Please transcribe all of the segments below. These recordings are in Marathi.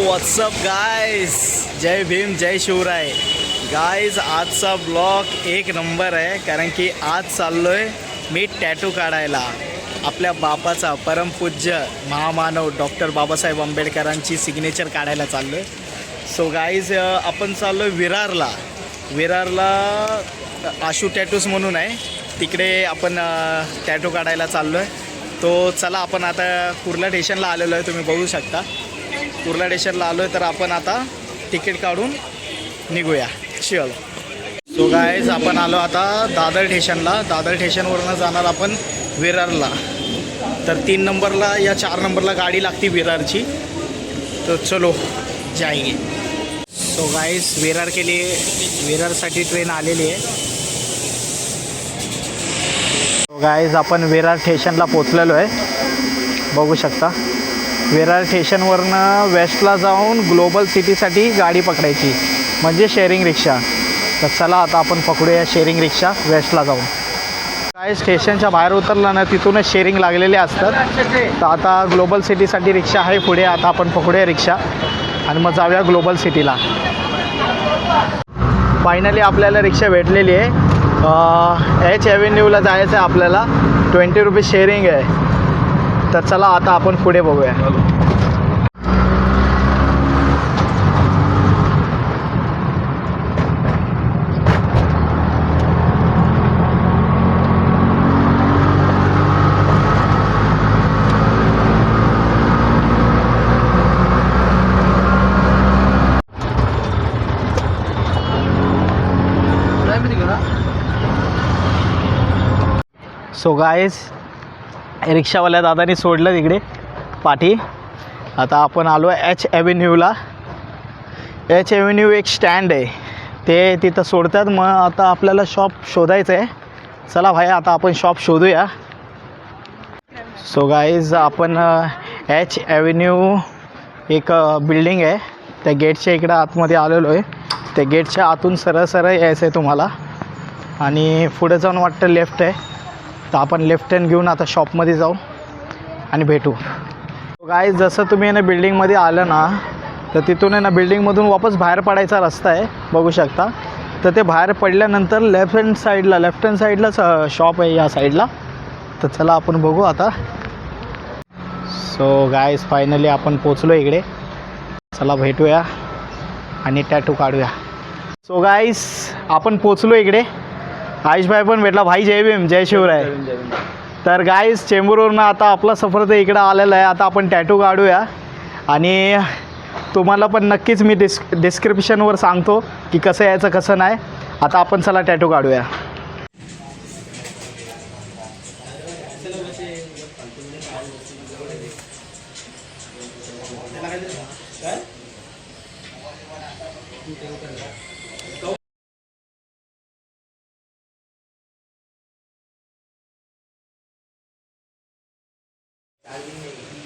व्हॉट्सअप गाइस, जय भीम जय शिवराय. गाइस आजचा ब्लॉग एक नंबर आहे, कारण की आज चाललो आहे मी टॅटू काढायला. आपल्या बापाचा परमपूज्य महामानव डॉक्टर बाबासाहेब आंबेडकरांची सिग्नेचर काढायला चाललो आहे. सो गाइस आपण चाललो आहे विरारला आशू टॅटूज म्हणून आहे, तिकडे आपण टॅटू काढायला चाललो आहे. तो चला आपण आता कुर्ला स्टेशनला आलेलो आहे, तुम्ही बघू शकता. कुर्ला स्टेशनला आलो आहे, तर आपण आता तिकीट काढून निघूया. चल. सो गाईज आपण आलो आता दादर स्टेशनला. दादर स्टेशनवरनं जाणार आपण विरारला. तर 3 नंबरला या 4 नंबरला गाडी लागते विरारची. तो चलो जाएंगे. सो गाईज विरारसाठी ट्रेन आलेली आहे. सो गाईज आपण विरार स्टेशनला पोचलेलो आहे, बघू शकता. विरार स्टेशनवरनं वेस्टला जाऊन ग्लोबल सिटीसाठी गाडी पकडायची, म्हणजे शेअरिंग रिक्षा. तर चला आता आपण पकडूया शेअरिंग रिक्षा वेस्टला जाऊन. काय स्टेशनच्या बाहेर उतरलं ना, तिथूनच शेअरिंग लागलेले असतात. तर आता ग्लोबल सिटीसाठी रिक्षा आहे पुढे. आता आपण पकडूया रिक्षा आणि मग जाऊया ग्लोबल सिटीला. फायनली आपल्याला रिक्षा भेटलेली आहे. एच ॲव्हेन्यूला जायचं आहे आपल्याला. 20 रुपीज शेअरिंग आहे. तर चला आता आपण पुढे बघूया. सो गाईज रिक्षावाल्या दादानी सोडलं तिकडे पाठी. आता आपण आलो एच ॲव्हेन्यूला. एच ॲव्हेन्यू एक स्टँड आहे, ते तिथं सोडतात. मग आता आपल्याला शॉप शोधायचं आहे. चला भाई आता आपण शॉप शोधूया. सो गाईज आपण एच ॲव्हेन्यू एक बिल्डिंग आहे, त्या गेटच्या इकडं आतमध्ये आलेलो आहे. त्या गेटच्या आतून सरळ सरळ यायचं आहे तुम्हाला, आणि पुढे जाऊन वाटतं लेफ्ट आहे. तर आपण लेफ्ट हँड घेऊन आता शॉपमध्ये जाऊ आणि भेटू. गाईज जसं तुम्ही आहे ना बिल्डिंगमध्ये आलं ना, तर तिथून आहे ना बिल्डिंगमधून वापस बाहेर पडायचा रस्ता आहे, बघू शकता. तर ते बाहेर पडल्यानंतर लेफ्ट हँड साईडलाच शॉप आहे या साईडला. तर चला आपण बघू आता. सो गाईज फायनली आपण पोचलो इकडे. चला भेटूया आणि टॅटू काढूया. सो गाईज आपण पोचलो इकडे. आयुष भाई पण भेटला. भाई जय भीम जय शिवराय. तर गाईज चेंबूरवरून आता आपला सफर तर इकडं आलेला आहे. आता आपण टॅटू काढूया, आणि तुम्हाला पण नक्कीच मी डिस्क्रिप्शनवर सांगतो की कसं यायचं कसं नाही. आता आपण चला टॅटू काढूया.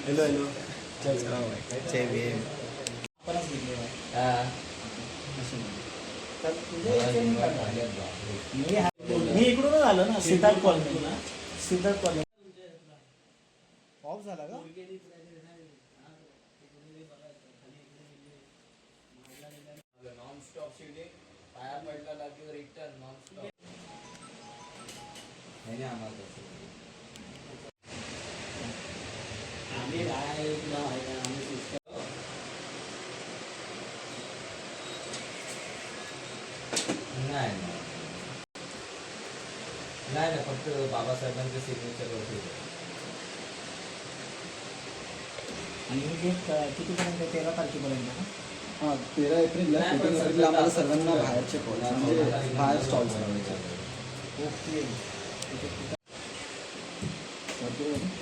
हॅलो जय भीम. मी इकडूनच आलो ना, सिद्धार्थ कॉलनी ऑफ झाला का? नॉन स्टॉप शिवले पाया पडला लागेल रिटर्न नॉन स्टॉप. नाही फक्त बाबासाहेबांचे सिग्नेचर होते. आणि हे कितीपर्यंत? 13 तारखेपर्यंत. हां 13 एप्रिलला आम्हाला सर्वांना बाहेरचे म्हणजे बाहेर स्टॉल्स लावायचे. ओके.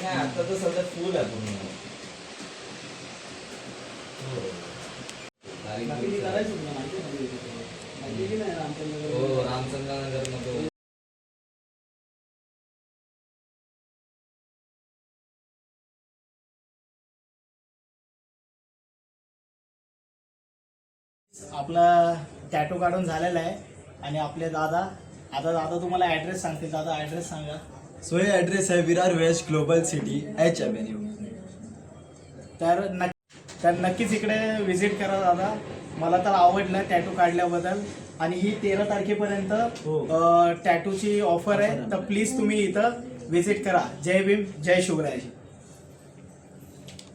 आता तर सध्या फुल आहे पूर्ण. रामचंद्रनगर मध्ये आपला टॅटू काढून झालेला आहे. आणि आपले दादा तुम्हाला ॲड्रेस सांगतील. दादा ॲड्रेस सांगा. सो ये ॲड्रेस आहे Virar west global city H avenue. तर तर नक्कीच इकडे व्हिजिट करा दादा. मला तर आवडलं टॅटू काढल्याबद्दल. आणि ही 13 तारखेपर्यंत टॅटूची ऑफर आहे, तर प्लीज तुम्ही इथं व्हिजिट करा. जय भीम, जय शिवराय.